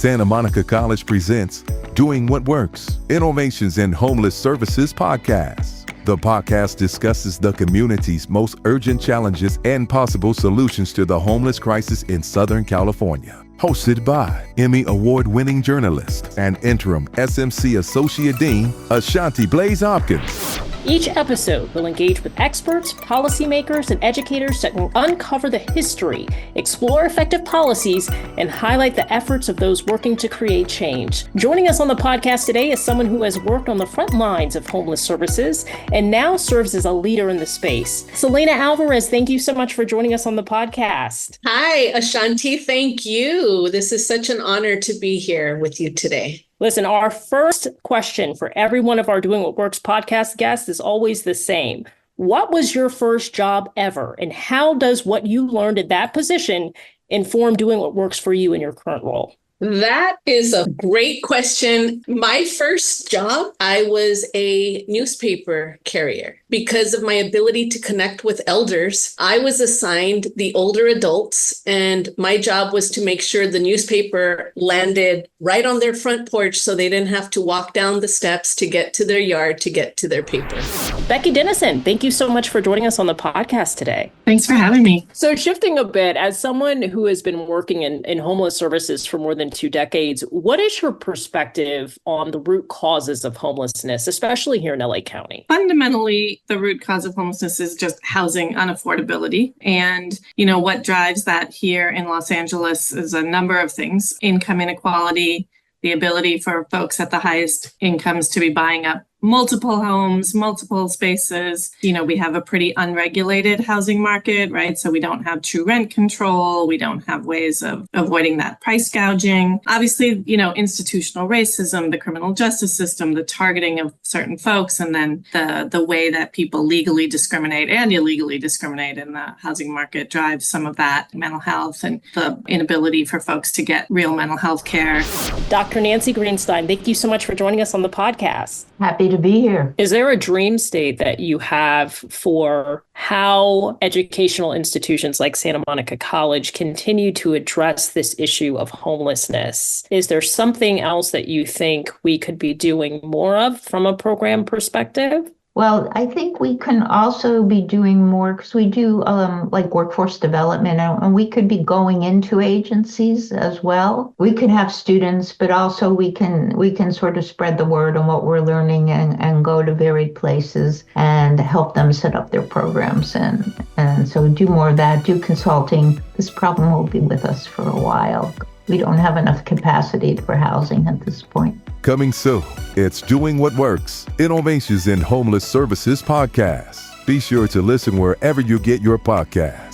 Santa Monica College presents Doing What Works, Innovations in Homeless Services podcast. The podcast discusses the community's most urgent challenges and possible solutions to the homeless crisis in Southern California. Hosted by Emmy Award-winning journalist and interim SMC Associate Dean, Ashanti Blaze Hopkins. Each episode will engage with experts, policymakers, and educators that will uncover the history, explore effective policies, and highlight the efforts of those working to create change. Joining us on the podcast today is someone who has worked on the front lines of homeless services and now serves as a leader in the space. Selena Alvarez, thank you so much for joining us on the podcast. Hi, Ashanti. Thank you. This is such an honor to be here with you today. Listen, our first question for every one of our Doing What Works podcast guests is always the same. What was your first job ever? And how does what you learned in that position inform doing what works for you in your current role? That is a great question. My first job, I was a newspaper carrier. Because of my ability to connect with elders, I was assigned the older adults, and my job was to make sure the newspaper landed right on their front porch so they didn't have to walk down the steps to get to their yard to get to their paper. Becky Dennison, thank you so much for joining us on the podcast today. Thanks for having me. So shifting a bit, as someone who has been working in homeless services for more than 2 decades, what is your perspective on the root causes of homelessness, especially here in LA County? Fundamentally, the root cause of homelessness is just housing unaffordability. And, what drives that here in Los Angeles is a number of things: income inequality, the ability for folks at the highest incomes to be buying up multiple homes, multiple spaces. We have a pretty unregulated housing market, right? So we don't have true rent control. We don't have ways of avoiding that price gouging. Obviously, institutional racism, the criminal justice system, the targeting of certain folks, and then the way that people legally discriminate and illegally discriminate in the housing market drives some of that. Mental health and the inability for folks to get real mental health care. Dr. Nancy Greenstein, thank you so much for joining us on the podcast. Happy to be here. Is there a dream state that you have for how educational institutions like Santa Monica College continue to address this issue of homelessness? Is there something else that you think we could be doing more of from a program perspective? Well, I think we can also be doing more because we do like workforce development, and we could be going into agencies as well. We could have students, but also we can sort of spread the word on what we're learning and go to varied places and help them set up their programs. And so do more of that, do consulting. This problem will be with us for a while. We don't have enough capacity for housing at this point. Coming soon, it's Doing What Works, Innovations in Homeless Services podcast. Be sure to listen wherever you get your podcasts.